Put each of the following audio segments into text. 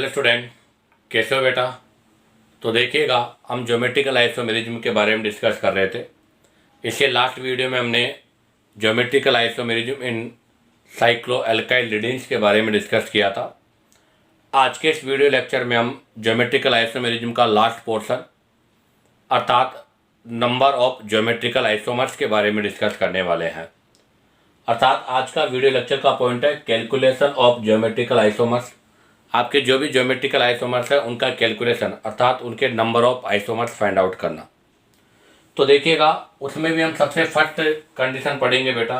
Hello student, कैसे हो बेटा। तो देखिएगा, हम ज्योमेट्रिकल आइसोमेरिज्म के बारे में डिस्कस कर रहे थे। इसके लास्ट वीडियो में हमने geometrical isomerism in cyclo alkyl readings के बारे में डिस्कस किया था। आज के इस वीडियो लेक्चर में हम ज्योमेट्रिकल आइसोमेरिज्म का लास्ट पोर्शन अर्थात नंबर ऑफ ज्योमेट्रिकल आइसोमर्स के बारे में डिस्कस करने वाले हैं। अर्थात आज का वीडियो लेक्चर का पॉइंट है कैलकुलेशन ऑफ ज्योमेट्रिकल आइसोमर्स। आपके जो भी ज्योमेट्रिकल आइसोमर्स है उनका कैलकुलेशन अर्थात उनके number of isomers find out करना। तो देखिएगा, उसमें भी हम सबसे फर्स्ट कंडीशन पढ़ेंगे बेटा।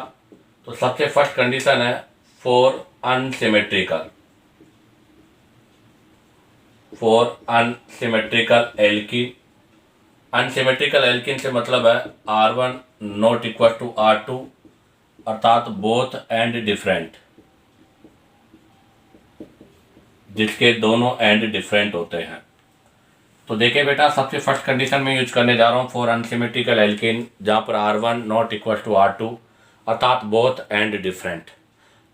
तो सबसे फर्स्ट कंडीशन है for unsymmetrical alkene. Unsymmetrical alkene से मतलब है R1 not equal to R2 अर्थात बोथ एंड डिफरेंट, जिसके दोनों एंड डिफरेंट होते हैं। तो देखिए बेटा, सबसे फर्स्ट कंडीशन में यूज करने जा रहा हूँ फॉर अनसिमेट्रिकल एल्कीन, जहाँ पर R1 not equal to R2 अर्थात बोथ एंड डिफरेंट।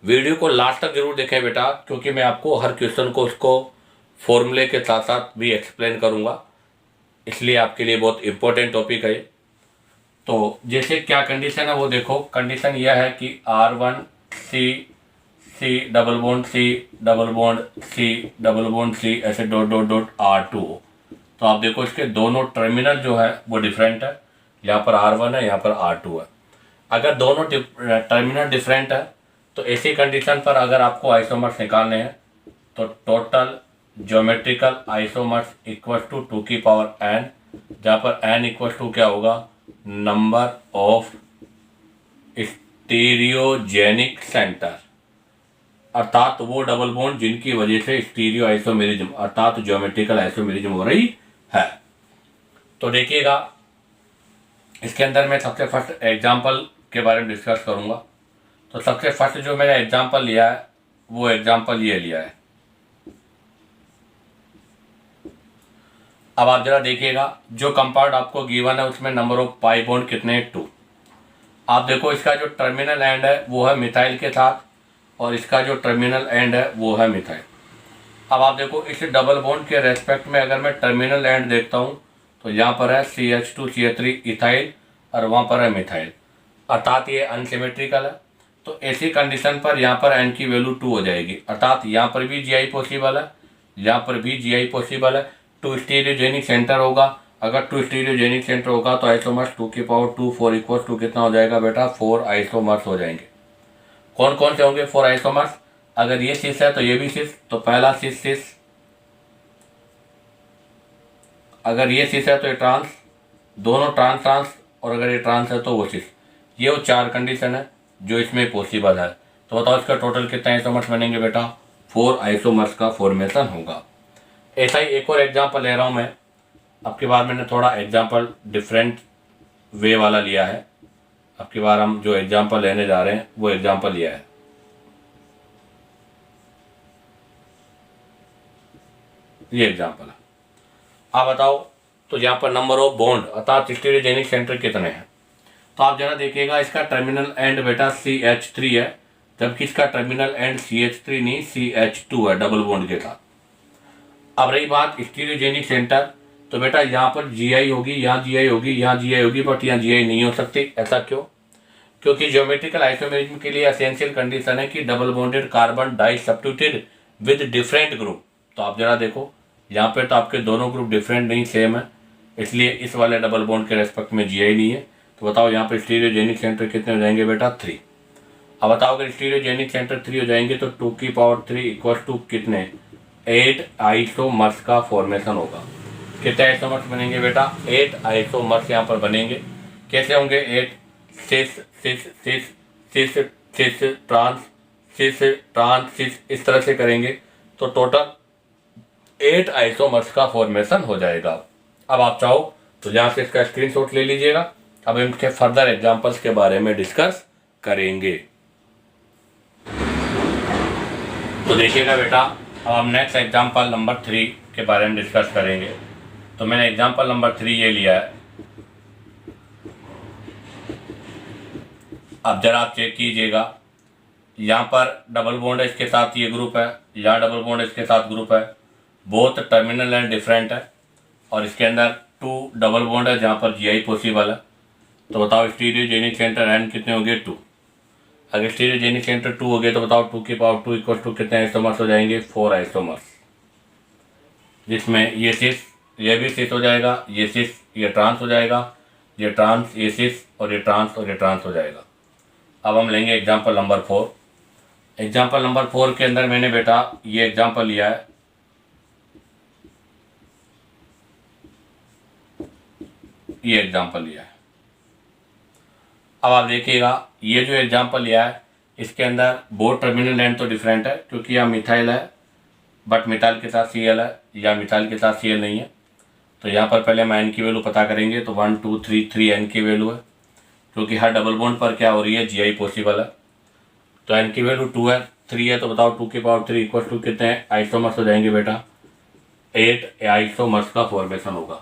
वीडियो को लास्ट तक जरूर देखें बेटा, क्योंकि मैं आपको हर क्वेश्चन को उसको फॉर्मूले के साथ साथ भी एक्सप्लेन करूँगा, इसलिए आपके लिए बहुत इंपॉर्टेंट टॉपिक है। तो जैसे क्या कंडीशन है वो देखो। कंडीशन यह है कि R1 C double bond C ऐसे डॉट डॉट डॉट R2 हो। तो आप देखो इसके दोनों टर्मिनल जो है वो डिफरेंट है। यहाँ पर R1 है, यहाँ पर R2 है। अगर दोनों टर्मिनल डिफरेंट है तो ऐसी कंडीशन पर अगर आपको आइसोमर्स निकालने हैं तो total geometrical isomers equal to 2 की पावर n, जहाँ पर n इक्वल टू क्या होगा, नंबर ऑफ स्टीरियोजेनिक सेंटर अर्थात वो डबल बॉन्ड जिनकी वजह से स्टीरियो आइसोमेरिज्म अर्थात ज्योमेट्रिकल आइसोमेरिज्म हो रही है। तो देखिएगा, इसके अंदर मैं सबसे फर्स्ट एग्जांपल के बारे में डिस्कस करूंगा। तो सबसे फर्स्ट जो मैंने एग्जांपल लिया है वो एग्जांपल ये लिया है। अब आप जरा देखिएगा, जो कंपाउंड आपको गिवन है उसमें नंबर ऑफ पाई बॉन्ड कितने हैं, 2। आप देखो इसका जो टर्मिनल एंड है वो है मिथाइल के साथ और इसका जो टर्मिनल एंड है वो है मिथाइल। अब आप देखो इस डबल बॉन्ड के रेस्पेक्ट में अगर मैं टर्मिनल एंड देखता हूँ तो यहाँ पर है CH2CH3 इथाइल और वहाँ पर है मिथाइल अर्थात ये अनसिमेट्रिकल है। तो ऐसी कंडीशन पर यहाँ पर n की वैल्यू 2 हो जाएगी अर्थात यहाँ पर भी GI पॉसिबल है, यहाँ पर भी GI पॉसिबल है। 2 स्टीरियोजेनिक सेंटर होगा। अगर 2 स्टीरियोजेनिक सेंटर होगा तो आइसोमर्स 2 की पावर 2 4 इक्वल टू कितना हो जाएगा बेटा, 4 आइसोमर्स हो जाएंगे। कौन कौन से होंगे 4 आइसोमर्स? अगर ये सिस है तो ये भी सिस, तो पहला सिस, अगर ये सिस है तो ये ट्रांस, दोनों ट्रांस, और अगर ये ट्रांस है तो वो सिस। ये वो 4 कंडीशन है जो इसमें पॉसिबल है। तो बताओ इसका टोटल कितने आइसोमर्स बनेंगे बेटा, 4 आइसोमर्स का फॉर्मेशन होगा। ऐसा ही एक और एग्जाम्पल ले रहा हूँ मैं। अब की बार मैंने थोड़ा एग्जाम्पल डिफरेंट वे वाला लिया है। अब की बार हम जो एग्जाम्पल लेने जा रहे हैं वो एग्जाम्पल यह है। ये एग्जाम्पल है। आप बताओ, तो यहाँ पर नंबर ऑफ बॉन्ड अर्थात स्टीरियोजेनिक सेंटर कितने हैं। तो आप जरा देखिएगा, इसका टर्मिनल एंड बेटा CH3 है, जबकि इसका टर्मिनल एंड CH3 नहीं CH2 है डबल बॉन्ड के साथ। अब रही बात स्टीरियोजेनिक सेंटर, तो बेटा यहाँ पर GI होगी, यहाँ GI होगी, यहाँ GI होगी, बट यहाँ GI नहीं हो सकती। ऐसा क्यों? क्योंकि ज्योमेट्रिकल आइसोमेरिज्म के लिए एसेंशियल कंडीशन है कि double bonded carbon die substituted with different group. तो आप जरा देखो, यहाँ पे तो आपके दोनों ग्रुप डिफरेंट नहीं सेम है, इसलिए इस वाले डबल बॉन्ड के रेस्पेक्ट में GI नहीं है। तो बताओ यहाँ पर स्टीरियोजेनिक सेंटर कितने हो जाएंगे बेटा, 3। अब बताओ अगर स्टीरियोजेनिक सेंटर 3 हो जाएंगे तो 2 की पावर 3 इक्वल टू कितने, 8 आइसोमर्स का फॉर्मेशन होगा। कितने आइसोमर्स बनेंगे बेटा, 8 आइसोमर्स यहाँ पर बनेंगे। कैसे होंगे 8, सिस सिस सिस सिस सिस ट्रांस सिस, इस तरह से करेंगे तो टोटल 8 आइसोमर्स का फॉर्मेशन हो जाएगा। अब आप चाहो तो यहाँ से इसका स्क्रीनशॉट ले लीजिएगा। अब हम इसके फर्दर एग्जांपल्स के बारे में डिस्कस करेंगे। तो देखिएगा बेटा, अब हम नेक्स्ट एग्जांपल नंबर 3 के बारे में डिस्कस करेंगे। तो मैंने एग्जांपल नंबर 3 ये लिया है। अब जरा आप चेक कीजिएगा, यहाँ पर डबल बॉन्ड है, इसके साथ ये ग्रुप है, यहाँ डबल बॉन्ड इसके साथ ग्रुप है, बोथ टर्मिनल एंड डिफरेंट है और इसके अंदर 2 डबल बॉन्ड है जहाँ पर GI पॉसिबल है। तो बताओ स्टीरियोजेनिक सेंटर एन कितने हो गए 2। अगर स्टीरियोजेनिक सेंटर 2 हो गए तो बताओ 2 की पावर 2 इक्वल टू कितने आइसोमर्स हो जाएंगे 4 आइसोमर्स, जिसमें ये सिस ये भी सिस हो जाएगा, ये सिस ये ट्रांस हो जाएगा, ये ट्रांस ये सिस और ये ट्रांस और ये ट्रांस हो जाएगा। अब हम लेंगे एग्जाम्पल नंबर 4। एग्जाम्पल नंबर 4 के अंदर मैंने बेटा ये एग्जाम्पल लिया है, ये एग्जाम्पल लिया है। अब आप देखिएगा ये जो एग्जाम्पल लिया है इसके अंदर बोथ टर्मिनल एंड तो डिफरेंट है क्योंकि यह मिथाइल है बट मिथाइल के साथ Cl है या मिथाइल के साथ Cl नहीं है। तो यहाँ पर पहले हम एन की वैल्यू पता करेंगे तो 1 2 3 3 एन की वैल्यू है क्योंकि हर डबल बॉन्ड पर क्या हो रही है GI पॉसिबल है। तो एन की वैल्यू 2 है 3 है तो बताओ 2 की पावर 3 इक्वल टू कितने आइसोमर्स हो जाएंगे बेटा 8 आइसोमर्स का फॉर्मेशन होगा।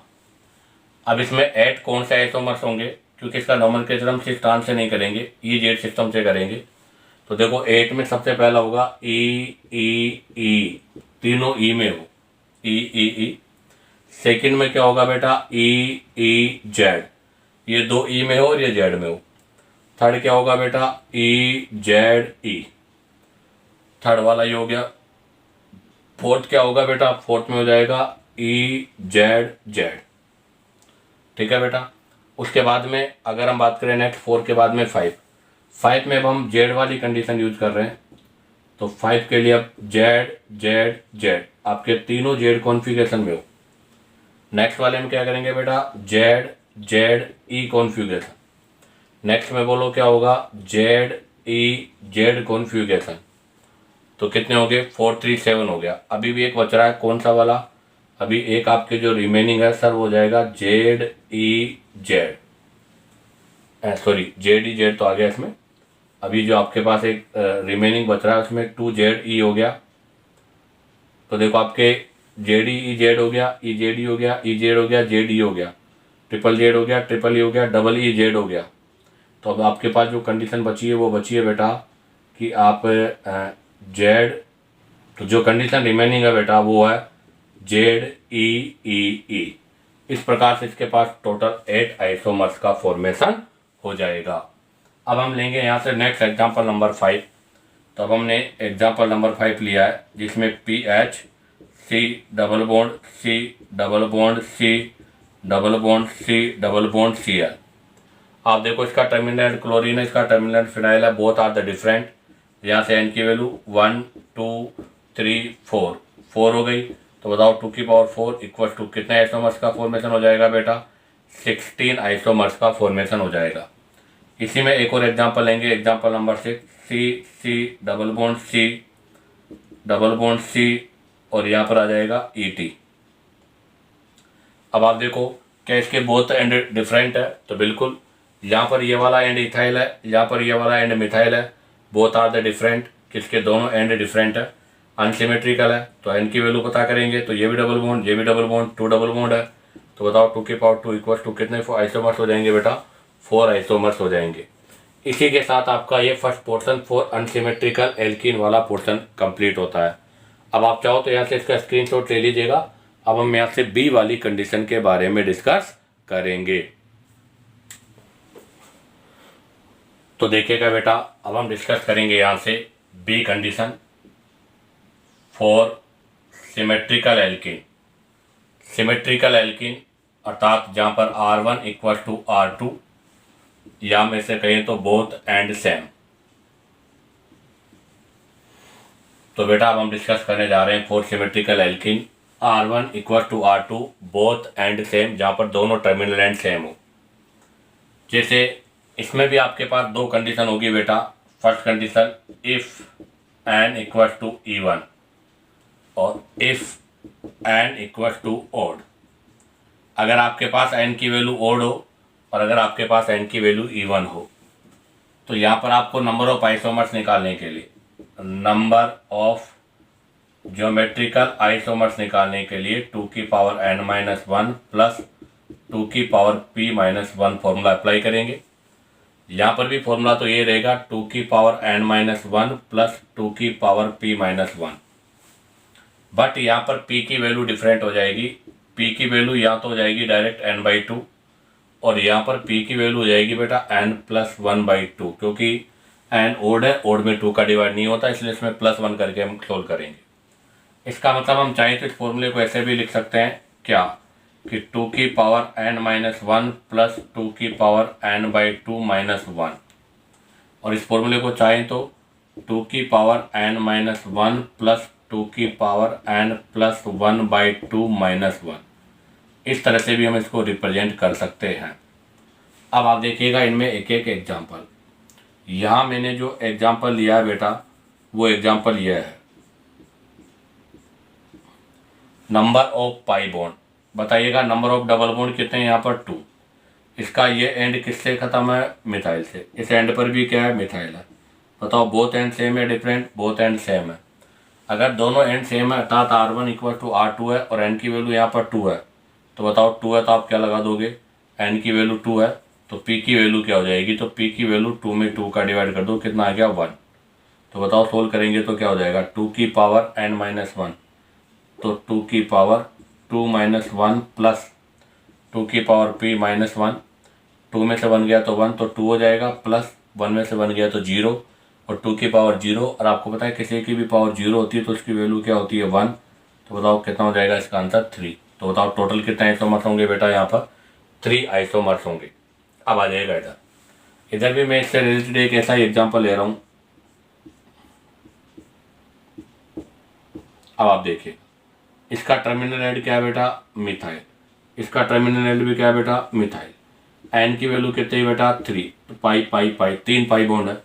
अब इसमें 8 कौन से आइसोमर्स होंगे क्योंकि इसका नॉमेनक्लेचर हम सिर्फ ट्रांस से नहीं करेंगे EZ सिस्टम से करेंगे। तो देखो 8 में सबसे पहला होगा E, तीनों E में हो E। सेकंड में क्या होगा बेटा EZ, ये 2 E में हो और ये Z में हो। थर्ड क्या होगा बेटा EZE, थर्ड वाला ये हो गया। फोर्थ क्या होगा बेटा फोर्थ में हो जाएगा EZZ, ठीक है बेटा। उसके बाद में अगर हम बात करें नेक्स्ट 4 के बाद में 5 में अब हम Z वाली कंडीशन यूज कर रहे हैं तो 5 के लिए अब Z आपके तीनों Z कॉन्फ़िगरेशन में हो। नेक्स्ट वाले में क्या करेंगे बेटा ZE कॉन्फ़िगरेशन। नेक्स्ट में बोलो क्या होगा ZE कॉन्फ़िगरेशन। तो कितने हो गए 4 3 7 हो गया। अभी भी एक बच रहा है कौन सा वाला, अभी एक आपके जो रिमेनिंग है सर वो हो जाएगा ZEZ, सॉरी ZEZ तो आ गया इसमें। अभी जो आपके पास एक रिमेनिंग बच रहा है उसमें 2ZE हो गया। तो देखो आपके ZEZ हो गया, EZE हो गया, EZ हो गया, ZE हो गया, ट्रिपल Z हो गया, ट्रिपल E हो गया, डबल EZ हो गया। तो अब आपके पास जो कंडीशन बची है वो बची है बेटा कि आप Z, तो जो कंडीशन रिमेनिंग है बेटा वो है ZEE। इस प्रकार से इसके पास टोटल 8 आइसोमर्स का फॉर्मेशन हो जाएगा। अब हम लेंगे यहाँ से नेक्स्ट एग्जांपल नंबर 5। तो अब हमने एग्जांपल नंबर 5 लिया है जिसमें PH C double bond C double bond C double bond C double bond Cl। आप देखो इसका टर्मिनल क्लोरीन है, इसका टर्मिनल फिनाइल है, बोथ आर द डिफरेंट। यहाँ से एन की वैल्यू 1 2 3 4 हो गई। तो बताओ 2 की पावर 4 इक्वल टू कितने आइसोमर्स का फॉर्मेशन हो जाएगा बेटा 16 आइसोमर्स का फॉर्मेशन हो जाएगा। इसी में एक और एग्जांपल लेंगे, example number 6 C double bond C double bond C और यहाँ पर आ जाएगा ET। अब आप देखो क्या इसके बोथ एंड डिफरेंट है, तो बिल्कुल यहाँ पर ये वाला एंड इथाइल है, यहाँ पर ये वाला एंड मिथाइल है, बोथ आर द डिफरेंट, किसके दोनों एंड डिफरेंट है, अनसिमेट्रिकल है। तो एन की वैल्यू पता करेंगे तो ये भी डबल बॉन्ड ये भी डबल बॉन्ड 2 डबल बॉन्ड है। तो बताओ 2 की पावर 2 इक्वल टू कितने आइसोमर्स हो जाएंगे बेटा 4 आइसोमर्स हो जाएंगे। इसी के साथ आपका ये first portion for unsymmetrical alkene वाला पोर्शन कंप्लीट होता है। अब आप चाहो तो यहाँ से इसका स्क्रीनशॉट ले लीजिएगा। अब हम यहाँ से बी वाली कंडीशन के बारे में डिस्कस करेंगे। तो देखिएगा बेटा अब हम डिस्कस करेंगे यहाँ से B condition for symmetrical alkene. Symmetrical alkene अर्थात जहाँ पर R1 इक्वल टू R2 या में से कहें तो बोथ एंड सेम। तो बेटा अब हम डिस्कस करने जा रहे हैं for symmetrical alkene R1 equal to R2 both and same, जहाँ पर दोनों टर्मिनल एंड सेम हो। जैसे इसमें भी आपके पास दो कंडीशन होगी बेटा। First condition if n equal to E1 और if n equal to odd. अगर आपके पास n की वैल्यू ओड हो और अगर आपके पास n की वैल्यू E1 हो तो यहाँ पर आपको नंबर ऑफ आइसोमर्स निकालने के लिए नंबर ऑफ ज्योमेट्रिकल आइसोमर्स निकालने के लिए 2 की पावर n-1 प्लस 2 की पावर p-1 फॉर्मूला अप्लाई करेंगे। यहाँ पर भी फॉर्मूला तो ये रहेगा 2 की पावर n-1 प्लस 2 की पावर p-1। बट यहाँ पर p की वैल्यू डिफरेंट हो जाएगी। p की वैल्यू या तो हो जाएगी डायरेक्ट n/2 और यहाँ पर p की वैल्यू हो जाएगी बेटा n+1/2, क्योंकि n ओड है, ओड में 2 का डिवाइड नहीं होता, इसलिए इसमें +1 करके हम सोल्व करेंगे। इसका मतलब हम चाहें तो इस फॉर्मूले को ऐसे भी लिख सकते हैं क्या कि 2 की पावर n-1 प्लस 2 की पावर n/2 -1, और इस फॉर्मूले को चाहें तो 2 की पावर n-1 प्लस 2 की पावर n+1/2 -1, इस तरह से भी हम इसको रिप्रेजेंट कर सकते हैं। अब आप देखिएगा इनमें एक एक एग्जाम्पल। यहाँ मैंने जो एग्जाम्पल लिया है बेटा, वो एग्जाम्पल यह है, नंबर ऑफ पाई बॉन्ड। बताइएगा नंबर ऑफ डबल बॉन्ड कितने हैं, यहाँ पर 2। इसका ये एंड किससे ख़त्म है, मिथाइल से। इस एंड पर भी क्या है, मिथाइल है। बताओ बोथ एंड सेम है, डिफरेंट, बोथ एंड सेम है। अगर दोनों एंड सेम है अर्थात R1 = R2 है और n की वैल्यू यहाँ पर 2 है, तो बताओ 2 है तो आप क्या लगा दोगे, n की वैल्यू 2 है तो p की वैल्यू क्या हो जाएगी, तो p की वैल्यू 2 में 2 का डिवाइड कर दो, कितना आ गया 1। तो बताओ सोल्व करेंगे तो क्या हो जाएगा, 2 की पावर n-1, तो 2 की पावर 2 - 1 प्लस 2 की पावर p -1, 2 में से 1 गया तो 1 तो 2 हो जाएगा, प्लस 1 में से 1 गया तो 0, और 2 की पावर 0, और आपको पता है किसी की भी पावर 0 होती है तो उसकी वैल्यू क्या होती है 1। तो बताओ कितना हो जाएगा इसका आंसर 3। तो बताओ टोटल कितने आइसोमर्स होंगे बेटा, यहाँ पर 3 आइसोमर्स होंगे। अब आ जाएगा इधर भी मैं इससे रिलेटेड एक ऐसा ही एग्जाम्पल ले रहा हूँ। अब आप देखिए इसका टर्मिनल एंड क्या है बेटा, मिथाइल। इसका टर्मिनल एंड भी क्या है बेटा, मिथाइल। एन की वैल्यू कितनी है बेटा, 3। तो पाई पाई पाई 3 पाई बॉन्ड है।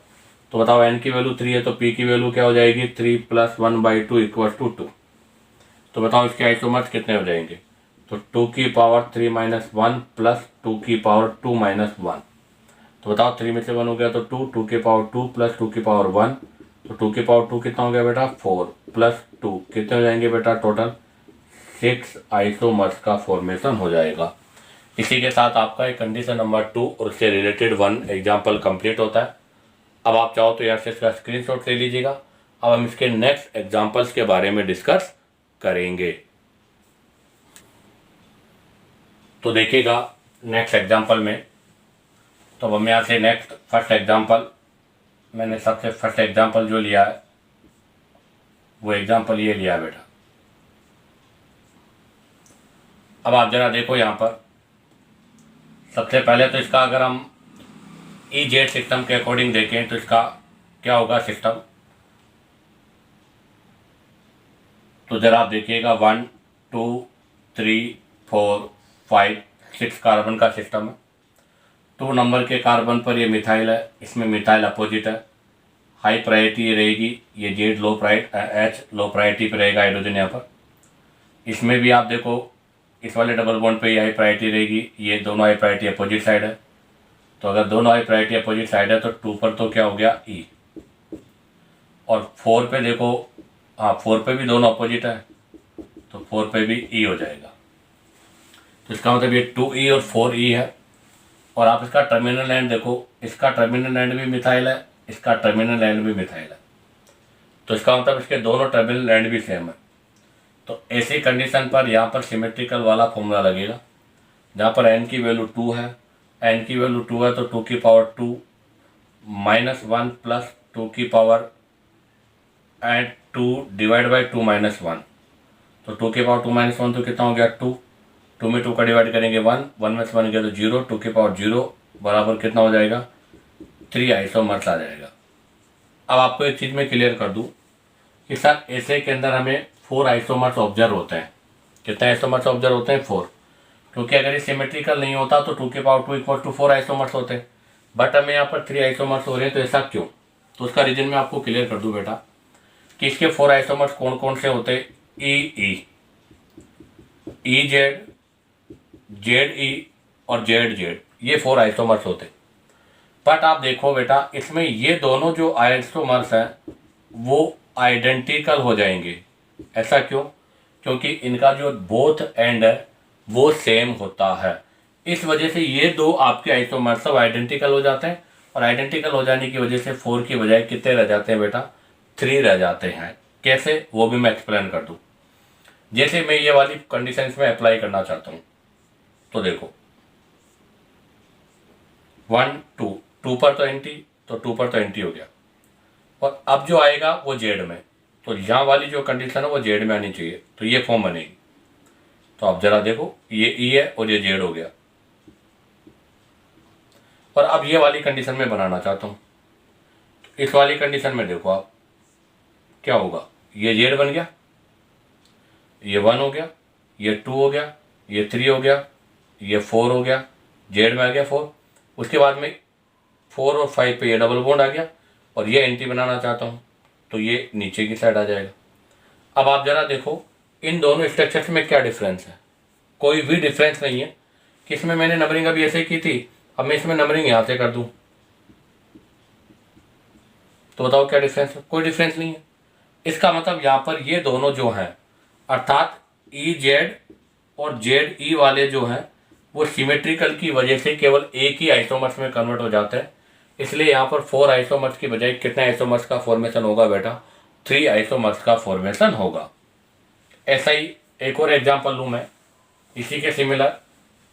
तो बताओ एन की वैल्यू 3 है तो पी की वैल्यू क्या हो जाएगी, 3 + 1/2 = 2। तो बताओ इसके आइसोमर्स कितने हो जाएंगे, तो 2 की पावर 3 - 1 प्लस 2 की पावर 2 - 1। तो बताओ 3 में से 1 हो गया तो 2, 2 की पावर 2 प्लस 2 की पावर 1, तो 2 की पावर 2 कितना हो गया बेटा, 4 प्लस 2 कितने हो जाएंगे बेटा, टोटल 6 आइसोमर्स का फॉर्मेशन हो जाएगा। इसी के साथ आपका एक कंडीशन नंबर 2 और उससे रिलेटेड 1 एग्जाम्पल कंप्लीट होता है। अब आप चाहो तो यहाँ से इसका स्क्रीनशॉट ले लीजिएगा। अब हम इसके नेक्स्ट एग्जाम्पल्स के बारे में डिस्कस करेंगे। तो देखिएगा नेक्स्ट एग्जाम्पल में, तो अब हम यहाँ से नेक्स्ट फर्स्ट एग्जाम्पल, मैंने सबसे फर्स्ट एग्जाम्पल जो लिया है वो एग्जाम्पल ये लिया बेटा। अब आप जरा देखो यहाँ पर, सबसे पहले तो इसका अगर हम EZ सिस्टम के अकॉर्डिंग देखें तो इसका क्या होगा सिस्टम, तो जरा आप देखिएगा 1 2 3 4 5 6 कार्बन का सिस्टम है। 2 नंबर के कार्बन पर ये मिथाइल है, इसमें मिथाइल अपोजिट है, हाई प्रायोरिटी रहेगी, ये Z लो H लो प्रायोरिटी पे रहेगा हाइड्रोजन यहाँ पर। इसमें भी आप देखो इस वाले डबल बॉन्ड पे ये हाई प्रायोरिटी रहेगी, ये दोनों हाई प्रायोरिटी अपोजिट साइड है। तो अगर दोनों हाई प्रायोरिटी अपोजिट साइड है तो 2 पर तो क्या हो गया E, और 4 पे देखो, हाँ 4 पे भी दोनों अपोजिट है तो 4 पे भी E हो जाएगा। तो इसका मतलब ये 2E और 4E है। और आप इसका टर्मिनल एंड देखो, इसका टर्मिनल एंड भी मिथाइल है, इसका टर्मिनल एंड भी मिथाइल है, तो इसका मतलब इसके दोनों टर्मिनल एंड भी सेम है। तो ऐसी कंडीशन पर यहाँ पर सिमेट्रिकल वाला फॉर्मूला लगेगा, जहाँ पर n की वैल्यू 2 है, n की वैल्यू 2 है तो 2 की पावर 2 -1 प्लस 2 की पावर 2 डिवाइड बाई 2 -1, तो 2 की पावर 2 -1 तो कितना हो गया 2, 2 में 2 का डिवाइड करेंगे 1, 1 में से 1 गया तो 0, 2 की पावर 0 बराबर कितना हो जाएगा 3 आइसोमर्स आ जाएगा। अब आपको एक चीज़ मैं क्लियर कर दूँ कि सर ऐसे के अंदर हमें 4 आइसोमर्स ऑब्जर्व होते हैं। कितने आइसोमर्स ऑब्जर्व होते हैं 4, क्योंकि अगर ये सिमेट्रिकल नहीं होता तो 2 की पावर 2 = 4 आइसोमर्स होते हैं, बट हमें यहाँ पर 3 आइसोमर्स हो रहे हैं। तो ऐसा क्यों, तो उसका रीजन मैं आपको क्लियर कर दूँ बेटा कि इसके 4 आइसोमर्स कौन कौन से होते हैं, EZ, ZE और ZZ, ये 4 आइसोमर्स होते हैं। बट आप देखो बेटा इसमें ये दोनों जो आइसोमर्स हैं वो आइडेंटिकल हो जाएंगे। ऐसा क्यों, क्योंकि इनका जो बोथ एंड है वो सेम होता है। इस वजह से ये दो आपके आइसोमर्स सब आइडेंटिकल हो जाते हैं, और आइडेंटिकल हो जाने की वजह से 4 की बजाय कितने रह जाते हैं बेटा, 3 रह जाते हैं। कैसे, वो भी मैं एक्सप्लेन कर दूँ। जैसे मैं ये वाली कंडीशन में अप्लाई करना चाहता हूँ तो देखो 1 2 2 पर तो एंटी, तो 2 पर तो एंटी हो गया, और अब जो आएगा वो जेड में, तो यहाँ वाली जो कंडीशन है वो जेड में आनी चाहिए, तो ये फॉर्म बनेगी। तो आप जरा देखो ये ई है और ये जेड हो गया, और अब ये वाली कंडीशन में बनाना चाहता हूँ, तो इस वाली कंडीशन में देखो आप क्या होगा, ये जेड बन गया, ये 1 हो गया, ये 2 हो गया, ये 3 हो गया, ये 4 हो गया, जेड में आ गया 4, उसके बाद में 4 और 5 पे ये डबल बॉन्ड आ गया, और ये एंटी बनाना चाहता हूँ तो ये नीचे की साइड आ जाएगा। अब आप जरा देखो इन दोनों स्ट्रक्चर्स में क्या डिफरेंस है, कोई भी डिफरेंस नहीं है कि इसमें मैंने नंबरिंग अभी ऐसे ही की थी, अब मैं इसमें नंबरिंग यहाँ से कर दूँ तो बताओ क्या डिफरेंस है, कोई डिफरेंस नहीं है। इसका मतलब यहाँ पर ये दोनों जो हैं अर्थात ई जेड और जेड ई वाले जो हैं वो सिमेट्रिकल की वजह से केवल एक ही आइसोमर्स में कन्वर्ट हो जाते हैं, इसलिए यहाँ पर 4 आइसोमर्स की बजाय कितने आइसोमर्स का फॉर्मेशन होगा बेटा, 3 आइसोमर्स का फॉर्मेशन होगा। ऐसा ही एक और एग्जांपल लूँ मैं इसी के सिमिलर,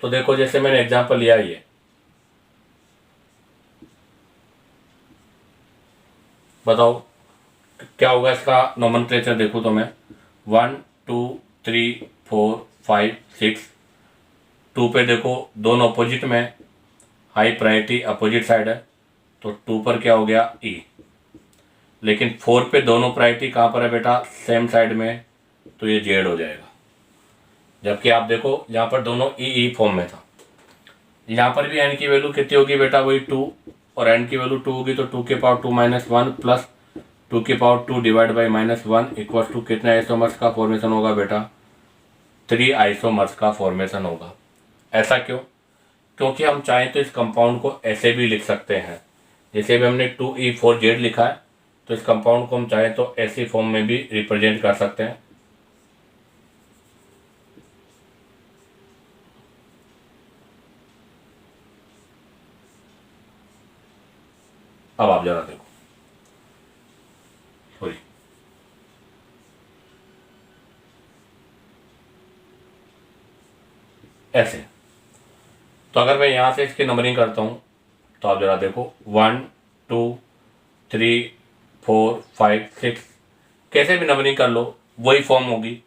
तो देखो जैसे मैंने एग्जांपल लिया ये, बताओ क्या होगा इसका नोमेनक्लेचर, देखो तो मैं 1 2 3 4 5 6, 2 पे देखो दोनों अपोजिट में, हाई प्रायोरिटी अपोजिट साइड है तो 2 पर क्या हो गया ई, लेकिन 4 पे दोनों प्रायोरिटी कहाँ पर है बेटा, सेम साइड में, तो ये जेड हो जाएगा। जबकि आप देखो यहाँ पर दोनों ई फॉर्म में था, यहाँ पर भी एन की वैल्यू कितनी होगी बेटा, वही 2, और एन की वैल्यू 2 होगी तो 2 के पावर 2 माइनस 1 प्लस 2 के power 2 divide by minus 1 equal to कितने आइसोमर्स का फॉर्मेशन होगा बेटा, 3 आइसोमर्स का फॉर्मेशन होगा। ऐसा क्यों, क्योंकि हम चाहें तो इस कंपाउंड को ऐसे भी लिख सकते हैं, जैसे भी हमने 2E4Z लिखा है तो इस कंपाउंड को हम चाहें तो ऐसी फॉर्म में भी रिप्रेजेंट कर सकते हैं। अब आप जरा देखो, सॉरी ऐसे, तो अगर मैं यहाँ से इसकी नंबरिंग करता हूँ तो आप जरा देखो 1 2 3 4 5 6, कैसे भी नंबरिंग कर लो वही फॉर्म होगी।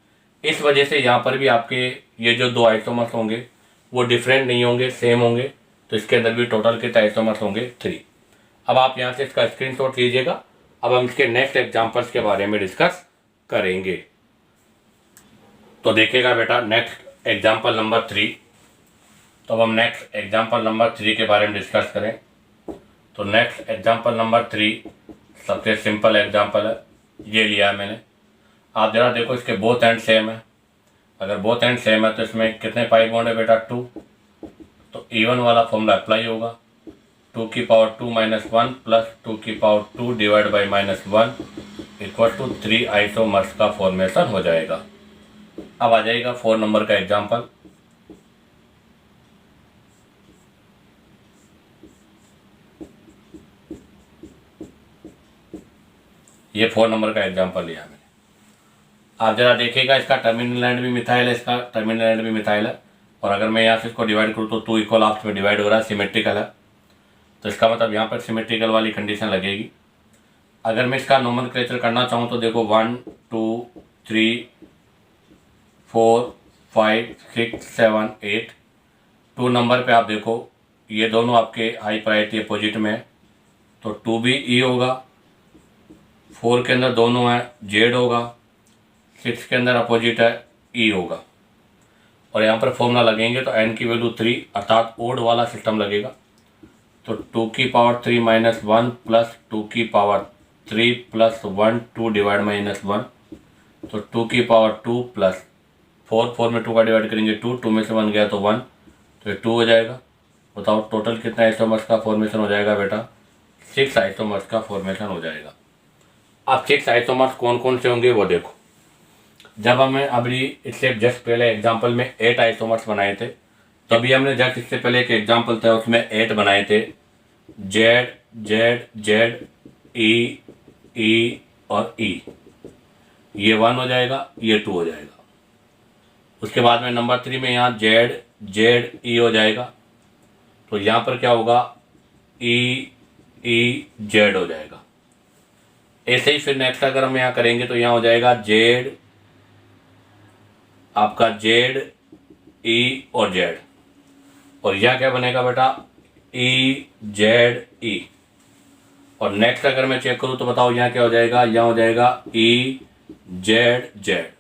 इस वजह से यहाँ पर भी आपके ये जो दो आइसोमर्स होंगे वो डिफरेंट नहीं होंगे, सेम होंगे, तो इसके अंदर भी टोटल कितने आइसोमर्स होंगे 3। अब आप यहाँ से इसका स्क्रीनशॉट लीजिएगा, अब हम इसके नेक्स्ट एग्जांपल्स के बारे में डिस्कस करेंगे। तो देखिएगा बेटा नेक्स्ट एग्जांपल नंबर 3, तो अब हम नेक्स्ट एग्जांपल नंबर 3 के बारे में डिस्कस करें। तो नेक्स्ट एग्जांपल नंबर 3 सबसे सिंपल एग्जांपल है, ये लिया है मैंने। आप जरा देखो इसके बोथ एंड सेम है, अगर बोथ एंड सेम है तो इसमें कितने पाई बॉन्ड है बेटा 2, तो E1 वाला फॉर्मूला अप्लाई होगा, 2 की पावर 2 माइनस 1 प्लस 2 की power 2 divide by minus 1 equal to 3 isomers का फॉर्मेशन हो जाएगा। अब आ जाएगा 4 नंबर का एग्जांपल। ये 4 नंबर का एग्जांपल लिया मैंने, आप जरा देखिएगा इसका टर्मिनल एंड भी मिथाइल है, इसका टर्मिनल एंड भी मिथाइल है, और अगर मैं यहाँ से इसको डिवाइड करूँ तो 2 इक्वल आपस में डिवाइड हो रहा है, सिमेट्रिकल है, तो इसका मतलब यहाँ पर सिमेट्रिकल वाली कंडीशन लगेगी। अगर मैं इसका नोमेनक्लेचर करना चाहूँ तो देखो 1 2 3 4 5 6 7 8, 2 नंबर पे आप देखो ये दोनों आपके हाई प्रायोरिटी अपोजिट में, तो 2 भी ई होगा, 4 के अंदर दोनों है जेड होगा, 6 के अंदर अपोजिट है ई होगा, और यहाँ पर फॉर्मूला लगेंगे तो एन की वैल्यू 3 अर्थात ओड वाला सिस्टम लगेगा, तो 2 की पावर 3 माइनस 1 प्लस 2 की पावर 3 प्लस 1 2 डिवाइड माइनस 1, तो 2 की पावर 2 प्लस 4 में 2 का डिवाइड करेंगे 2 में से 1 गया तो 1, तो ये 2 हो जाएगा। बताओ टोटल कितना आइसोमर्स का फॉर्मेशन हो जाएगा बेटा, 6 आइसोमर्स का फॉर्मेशन हो जाएगा। अब 6 आइसोमर्स कौन कौन से होंगे वो देखो, जब हमें अभी इससे जस्ट पहले एग्जाम्पल में 8 आइसोमर्स बनाए थे, तभी हमने जस्ट इससे पहले एक एग्जाम्पल था उसमें 8 बनाए थे, जेड जेड जेड ई और ई, ये 1 हो जाएगा, ये 2 हो जाएगा। उसके बाद में नंबर 3 में यहाँ जेड जेड ई हो जाएगा, तो यहाँ पर क्या होगा, ई ई जेड हो जाएगा। ऐसे ही फिर नेक्स्ट अगर हम यहाँ करेंगे तो यहाँ हो जाएगा जेड, आपका जेड ई और जेड, और यहाँ क्या बनेगा बेटा, ई जेड ई। और नेक्स्ट अगर मैं चेक करूँ तो बताओ यहाँ क्या हो जाएगा, यहाँ हो जाएगा ई जेड जेड,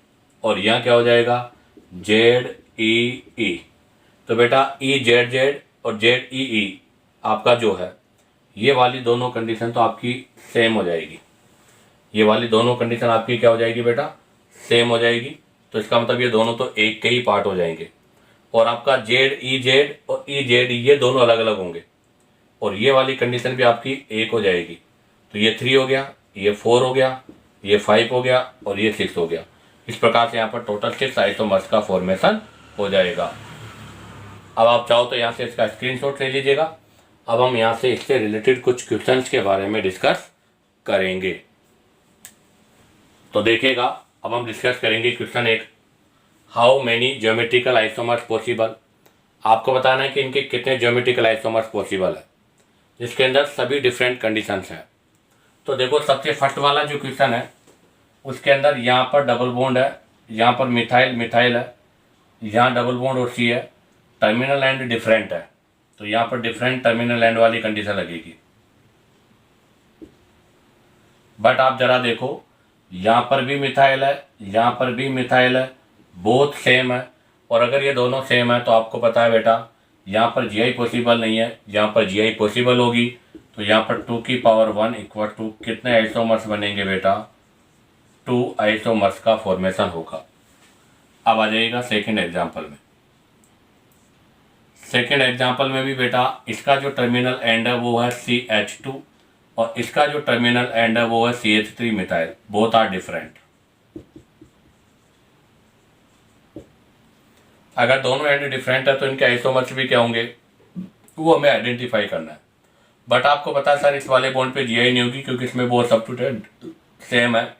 और यहाँ क्या हो जाएगा, जेड ई ई। तो बेटा ई जेड जेड और जेड ई ई आपका जो है, ये वाली दोनों कंडीशन तो आपकी सेम हो जाएगी। ये वाली दोनों कंडीशन आपकी क्या हो जाएगी बेटा, सेम हो जाएगी। तो इसका मतलब ये दोनों तो एक के ही पार्ट हो जाएंगे। और आपका जेड ई जेड और ई जेड ई ये दोनों अलग अलग होंगे, और ये वाली कंडीशन भी आपकी एक हो जाएगी। तो ये 3 हो गया, ये 4 हो गया, ये 5 हो गया, और ये 6 हो गया। इस प्रकार से यहाँ पर टोटल 6 आइसोमर्स का फॉर्मेशन हो जाएगा। अब आप चाहो तो यहाँ से इसका स्क्रीनशॉट ले लीजिएगा। अब हम यहाँ से इससे रिलेटेड कुछ क्वेश्चंस के बारे में डिस्कस करेंगे। तो देखिएगा, अब हम डिस्कस करेंगे question 1, how many geometrical isomers possible. आपको बताना है कि इनके कितने ज्योमेट्रिकल आइसोमर्स पॉसिबल है, जिसके अंदर सभी डिफरेंट कंडीशंस हैं। तो देखो, सबसे फर्स्ट वाला जो क्वेश्चन है उसके अंदर यहाँ पर डबल बॉन्ड है, यहाँ पर मिथाइल मिथाइल है, यहाँ डबल बॉन्ड और सी है, टर्मिनल एंड डिफरेंट है। तो यहाँ पर डिफरेंट टर्मिनल एंड वाली कंडीशन लगेगी। बट आप जरा देखो, यहाँ पर भी मिथाइल है, यहाँ पर भी मिथाइल है, बोथ सेम है। और अगर ये दोनों सेम है तो आपको पता है बेटा, यहाँ पर जी आई पॉसिबल नहीं है, यहाँ पर जी आई पॉसिबल होगी। तो यहाँ पर 2 की पावर 1 इक्वल टू कितने आइसोमर्स बनेंगे बेटा, 2 आइसोमर्स का फॉर्मेशन होगा। अब आ जाइएगा सेकेंड एग्जाम्पल में। सेकेंड एग्जाम्पल में भी बेटा इसका जो टर्मिनल एंड है वो है CH2, और इसका जो टर्मिनल एंड है वो है CH3 methyl. Both are different. अगर दोनों एंड डिफरेंट है तो इनके आइसोमर्स भी क्या होंगे, वो हमें आइडेंटिफाई करना है। बट आपको पता है सर, इस वाले बॉन्ड पे जीआई नहीं होगी क्योंकि इसमें बोथ सब्स्टिट्यूएंट सेम है,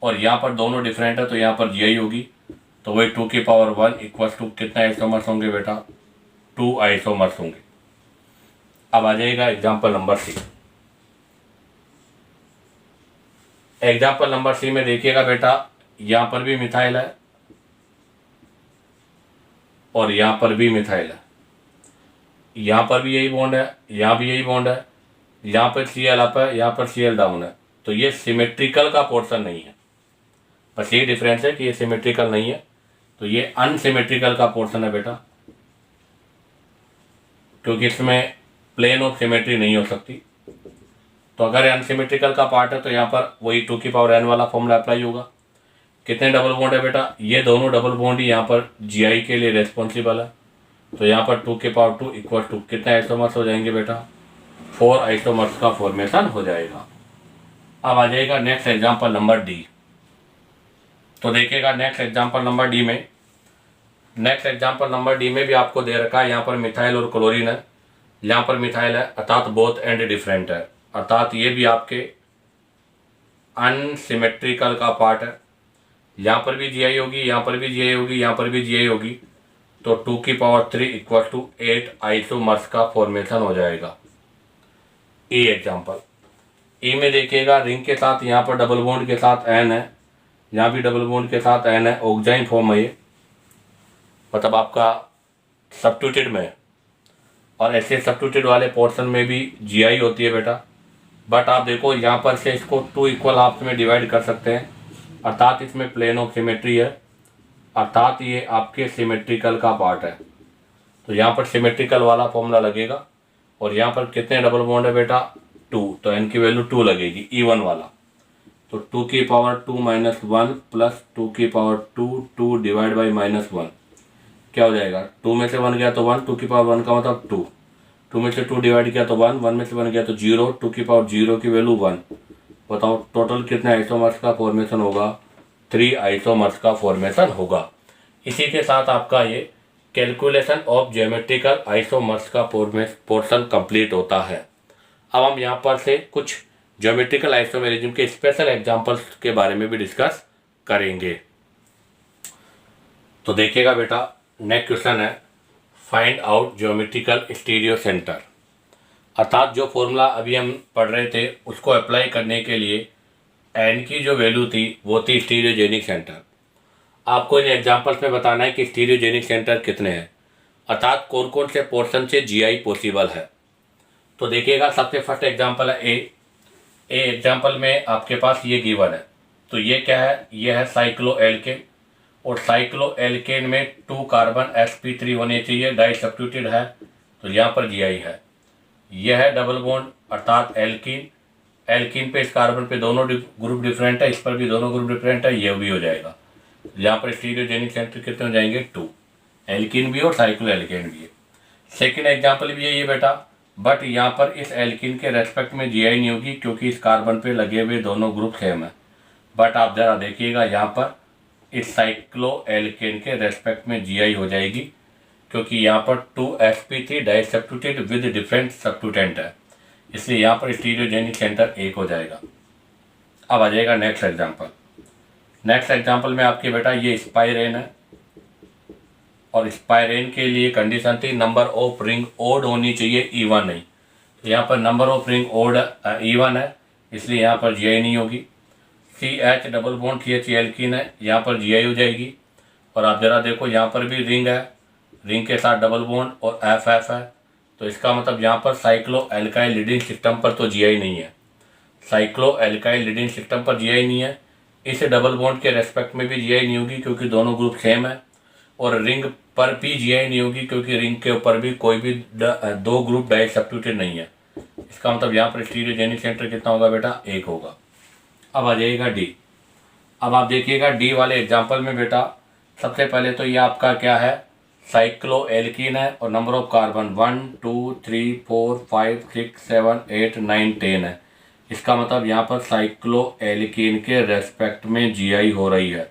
और यहाँ पर दोनों डिफरेंट है तो यहाँ पर जीआई होगी। तो वही 2 की पावर 1 इक्वल टू कितने आइसोमर्स होंगे बेटा, 2 आइसोमर्स होंगे। अब आ जाएगा example number C. Example number C में देखिएगा बेटा, यहाँ पर भी मिथाइल है और यहाँ पर भी मिथाइल है, यहाँ पर भी यही बॉन्ड है, यहाँ भी यही बॉन्ड है, यहाँ पर Cl अप है, यहाँ पर Cl डाउन है। तो ये सिमेट्रिकल का पोर्शन नहीं है, बस ये डिफरेंस है कि ये सिमेट्रिकल नहीं है। तो ये अनसिमेट्रिकल का पोर्शन है बेटा, क्योंकि इसमें प्लेन ऑफ सिमेट्री नहीं हो सकती। तो अगर अनसिमेट्रिकल का पार्ट है तो यहाँ पर वही 2 की पावर n वाला फॉर्मूला अप्लाई होगा। कितने डबल बॉन्ड है बेटा, ये दोनों डबल बॉन्ड ही यहाँ पर जीआई के लिए रेस्पॉन्सिबल है। तो यहाँ पर 2 की पावर 2 इक्वल टू कितने आइसोमर्स हो जाएंगे बेटा, 4 आइसोमर्स का फॉर्मेशन हो जाएगा। अब आ जाएगा नेक्स्ट एग्जाम्पल नंबर डी। तो देखिएगा नेक्स्ट एग्जाम्पल नंबर डी में, नेक्स्ट एग्जाम्पल नंबर डी में भी आपको दे रखा है, यहाँ पर मिथाइल और क्लोरीन है, यहाँ पर मिथाइल है, अर्थात बोथ एंड डिफरेंट है, अर्थात ये भी आपके अनसिमेट्रिकल का पार्ट है। यहाँ पर भी जीआई होगी, यहाँ पर भी जीआई होगी, यहाँ पर भी जीआई होगी। तो 2 की पावर 3 इक्वल टू 8 आइसोमर्स का फॉर्मेशन हो जाएगा। ई एग्जाम्पल, ई में देखिएगा रिंग के साथ यहाँ पर डबल बॉन्ड के साथ एन है, यहाँ भी डबल बॉन्ड के साथ एन है, ऑक्साइन फॉर्म है ये, मतलब आपका सब्स्टिट्यूटेड में है। और ऐसे सब्स्टिट्यूटेड वाले पोर्शन में भी जीआई होती है बेटा। बट आप देखो यहाँ पर से इसको 2 इक्वल हाफ्स में डिवाइड कर सकते हैं, अर्थात इसमें प्लेन ऑफ सिमेट्री है, अर्थात ये आपके सिमेट्रिकल का पार्ट है। तो यहाँ पर सिमेट्रिकल वाला फॉर्मूला लगेगा। और यहाँ पर कितने डबल बॉन्ड है बेटा, 2, तो एन की वैल्यू 2 लगेगी, E1 वाला। तो 2 की पावर 2 माइनस 1 प्लस 2 की पावर 2, 2 डिवाइड बाई -1 क्या हो जाएगा, 2 में से 1 गया तो 1, 2 की पावर 1 का मतलब 2, 2 में से 2 डिवाइड किया तो 1, 1 में से 1 गया तो 0, 2 की पावर 0 की वैल्यू 1। बताओ टोटल कितने आइसोमर्स का फॉर्मेशन होगा, 3 आइसोमर्स का फॉर्मेशन होगा। इसी के साथ आपका ये कैलकुलेशन ऑफ ज्योमेट्रिकल आइसोमर्स का पोर्शन कंप्लीट होता है। अब हम यहाँ पर से कुछ ज्योमेट्रिकल आइसोमेरिज्म के स्पेशल एग्जांपल्स के बारे में भी डिस्कस करेंगे। तो देखिएगा बेटा, नेक्स्ट क्वेश्चन है find out geometrical stereo centre. अर्थात जो फॉर्मूला अभी हम पढ़ रहे थे उसको अप्लाई करने के लिए एन की जो वैल्यू थी वो थी स्टीरियोजेनिक सेंटर। आपको इन एग्जांपल्स में बताना है कि स्टीरियोजेनिक सेंटर कितने हैं, अर्थात कौन कौन से पोर्शन से जीआई पॉसिबल है। तो देखिएगा, सबसे फर्स्ट एग्जांपल है ए एग्जांपल में आपके पास ये गिवन है। तो ये क्या है, ये है साइक्लो एल्केन, और साइक्लो एल्केन में 2 कार्बन sp3 होने चाहिए, डाई सब्स्टिट्यूटेड है, तो यहाँ पर जीआई है। यह है डबल बॉन्ड अर्थात एल्कीन, एल्कीन पे इस कार्बन पे दोनों ग्रुप डिफरेंट है, इस पर भी दोनों ग्रुप डिफरेंट है, ये भी हो जाएगा। यहाँ पर स्टीरियोजेनिक सेंटर कितने हो जाएंगे, 2, एल्कीन भी और साइक्लो एल्केन भी है। सेकेंड एग्जाम्पल भी यही है बेटा, बट यहाँ पर इस एल्कीन के रेस्पेक्ट में जीआई नहीं होगी क्योंकि इस कार्बन पे लगे हुए दोनों ग्रुप सेम है। बट आप जरा देखिएगा, यहाँ पर इस साइक्लो एल्केन के रेस्पेक्ट में जीआई हो जाएगी क्योंकि यहाँ पर 2sp3 di substituted with different substituent है, इसलिए यहाँ पर स्टीरियोजेनिक सेंटर 1 हो जाएगा। अब आ जाएगा नेक्स्ट एग्जाम्पल। नेक्स्ट एग्जाम्पल में आपके बेटा ये स्पाइरेन है, और स्पाइरेन के लिए कंडीशन थी नंबर ऑफ रिंग ओड होनी चाहिए, इवन नहीं। तो यहाँ पर number of ring odd even है, इसलिए यहाँ पर जीआई नहीं होगी। CH double bond CH alkene है, यहाँ पर जीआई हो जाएगी। और आप जरा देखो, यहाँ पर भी रिंग है, रिंग के साथ डबल बॉन्ड और FF है, तो इसका मतलब यहाँ पर साइक्लो एल्काइल लीडिंग सिस्टम पर तो जीआई नहीं है। साइक्लो एल्काइल लीडिंग सिस्टम पर जीआई नहीं है, इस डबल बॉन्ड के रेस्पेक्ट में भी जीआई नहीं होगी क्योंकि दोनों ग्रुप सेम है, और रिंग पर भी जीआई नहीं होगी क्योंकि रिंग के ऊपर भी कोई भी 2 ग्रुप डाई सब्स्टिट्यूटेड नहीं है। इसका मतलब यहाँ पर स्टीरियोजेनिक सेंटर कितना होगा बेटा, 1 होगा। अब आ जाएगा डी। अब आप देखिएगा डी वाले एग्जाम्पल में बेटा, सबसे पहले तो ये आपका क्या है, साइक्लो एल्कीन है, और नंबर ऑफ कार्बन 1 2 3 4 5 6 7 8 9 10 है। इसका मतलब यहाँ पर साइक्लो एल्कीन के रेस्पेक्ट में जीआई हो रही है।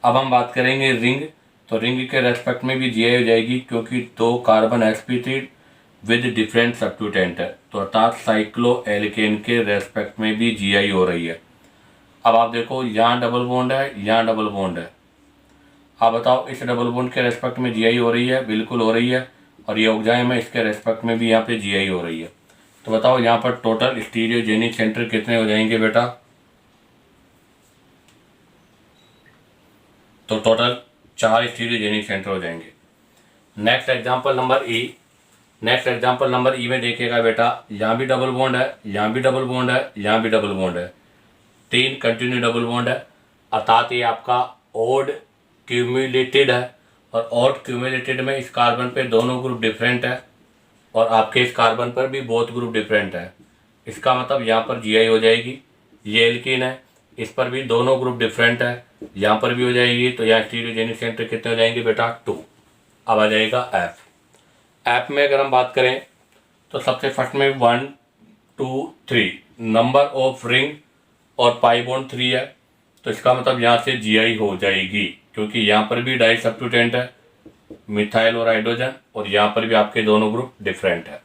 अब हम बात करेंगे रिंग, तो रिंग के रेस्पेक्ट में भी जीआई हो जाएगी क्योंकि 2 carbon sp3 with different substituent है, तो अर्थात साइक्लो एल्केन के रेस्पेक्ट में भी जीआई हो रही है। अब आप देखो, यहाँ डबल बॉन्ड है, यहाँ डबल बॉन्ड है, आप बताओ इस डबल बॉन्ड के रेस्पेक्ट में जीआई हो रही है, बिल्कुल हो रही है, और ये ऑक्साइम है, इसके रेस्पेक्ट में भी यहाँ पे जीआई हो रही है। तो बताओ यहाँ पर टोटल स्टीरियोजेनिक सेंटर कितने हो जाएंगे बेटा, तो टोटल 4 स्टीरियोजेनिक सेंटर हो जाएंगे। नेक्स्ट एग्जाम्पल नंबर ई। नेक्स्ट एग्जाम्पल नंबर ई में देखिएगा बेटा, यहाँ भी डबल बॉन्ड है, यहाँ भी डबल बॉन्ड है, यहाँ भी डबल बॉन्ड है, 3 कंटिन्यू डबल बॉन्ड है, अर्थात ये आपका ओड क्यूमुलेटेड है, और ओड क्यूमुलेटेड में इस कार्बन पे दोनों ग्रुप डिफरेंट है, और आपके इस कार्बन पर भी बोथ ग्रुप डिफरेंट है। इसका मतलब यहाँ पर जीआई हो जाएगी। ये एल्कीन है, इस पर भी दोनों ग्रुप डिफरेंट है, यहाँ पर भी हो जाएगी, तो यहाँ स्टीरियोजेनिक सेंटर कितने हो जाएंगे बेटा, 2। अब आ जाएगा एफ। एफ में अगर हम बात करें तो सबसे फर्स्ट में 1 2 3 नंबर ऑफ रिंग और पाई बॉन्ड 3 है, तो इसका मतलब यहाँ से जीआई हो जाएगी क्योंकि यहाँ पर भी डाई सब्स्टिट्यूटेंट है, मिथाइल और हाइड्रोजन, और यहाँ पर भी आपके दोनों ग्रुप डिफरेंट है।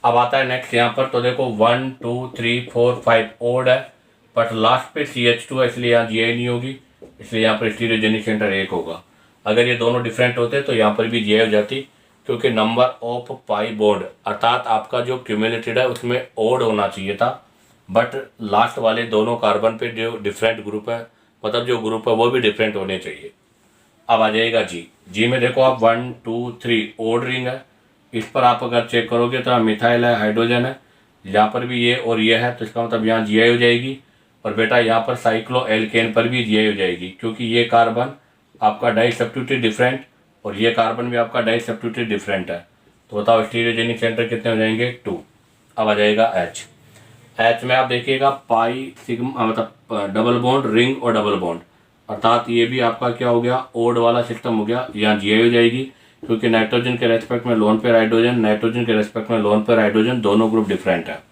अब आता है नेक्स्ट यहाँ पर, तो देखो 1 2 3 4 5 ओड है, बट लास्ट पे CH2 है, इसलिए यहाँ जीआई नहीं होगी, इसलिए यहाँ पर स्टीरियोजेनिक सेंटर 1 होगा। अगर ये दोनों डिफरेंट होते तो यहाँ पर भी जीआई हो जाती क्योंकि नंबर ऑफ पाई बॉन्ड अर्थात आपका जो क्यूमुलेटेड है उसमें ओड होना चाहिए था, बट लास्ट वाले दोनों कार्बन पे जो डिफरेंट ग्रुप है, मतलब जो ग्रुप है वो भी डिफरेंट होने चाहिए। अब आ जाएगा जी। जी में देखो आप 1 2 3 ओड रिंग है, इस पर आप अगर चेक करोगे तो मिथाइल है, हाइड्रोजन है, यहाँ पर भी ये और ये है, तो इसका मतलब यहाँ जीआई हो जाएगी। और बेटा यहाँ पर साइक्लो एल्केन पर भी जीआई हो जाएगी क्योंकि ये कार्बन आपका डाई सब्स्टिट्यूटेड डिफरेंट और ये कार्बन भी आपका डाई सब्स्टिट्यूटेड डिफरेंट है। तो बताओ स्टीरियोजेनिक सेंटर कितने हो जाएंगे, 2। अब आ जाएगा एच। एच में आप देखिएगा पाई सिग्मा मतलब डबल बॉन्ड रिंग और डबल बॉन्ड, अर्थात ये भी आपका क्या हो गया, ओड वाला सिस्टम हो गया, यहाँ जीआई हो जाएगी क्योंकि नाइट्रोजन के रेस्पेक्ट में लोन पेयर हाइड्रोजन, नाइट्रोजन के रेस्पेक्ट में लोन पेयर हाइड्रोजन, दोनों ग्रुप डिफरेंट है,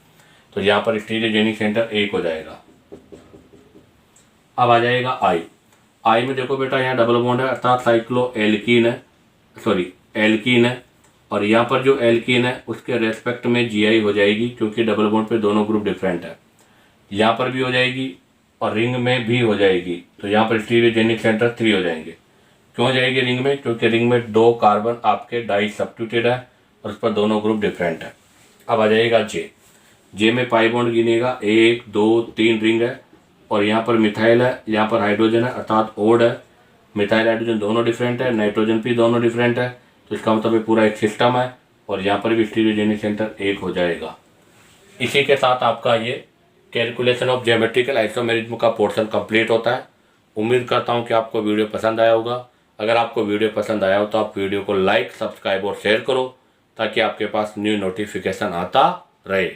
तो यहाँ पर स्टीरियोजेनिक सेंटर 1 हो जाएगा। अब आ जाएगा आई। आई में देखो बेटा यहाँ डबल बॉन्ड है, अर्थात साइक्लो एल्कीन है, सॉरी एल्कीन है, और यहाँ पर जो एल्कीन है उसके रेस्पेक्ट में जीआई हो जाएगी क्योंकि डबल बॉन्ड पे दोनों ग्रुप डिफरेंट है, यहाँ पर भी हो जाएगी और रिंग में भी हो जाएगी, तो यहाँ पर स्टीरियोजेनिक सेंटर 3 हो जाएंगे क्यों जाएगी रिंग में? क्योंकि रिंग में 2 कार्बन आपके डाई सब्स्टिट्यूटेड है और उस पर दोनों ग्रुप डिफरेंट है। अब आ जाएगा जे में पाई बॉन्ड गिनेगा 1 2 3 रिंग है और यहाँ पर मिथाइल है, यहाँ पर हाइड्रोजन है अर्थात ओड है। मिथाइल हाइड्रोजन दोनों डिफरेंट है, नाइट्रोजन भी दोनों डिफरेंट है, तो इसका मतलब ये पूरा एक सिस्टम है और यहाँ पर भी स्टीरियोजेनिक सेंटर 1 हो जाएगा। इसी के साथ आपका ये कैलकुलेशन ऑफ ज्योमेट्रिकल आइसोमेरिज्म का पोर्शन कंप्लीट होता है। उम्मीद करता हूँ कि आपको वीडियो पसंद आया होगा। अगर आपको वीडियो पसंद आया हो तो आप वीडियो को लाइक, सब्सक्राइब और शेयर करो ताकि आपके पास न्यू नोटिफिकेशन आता रहे।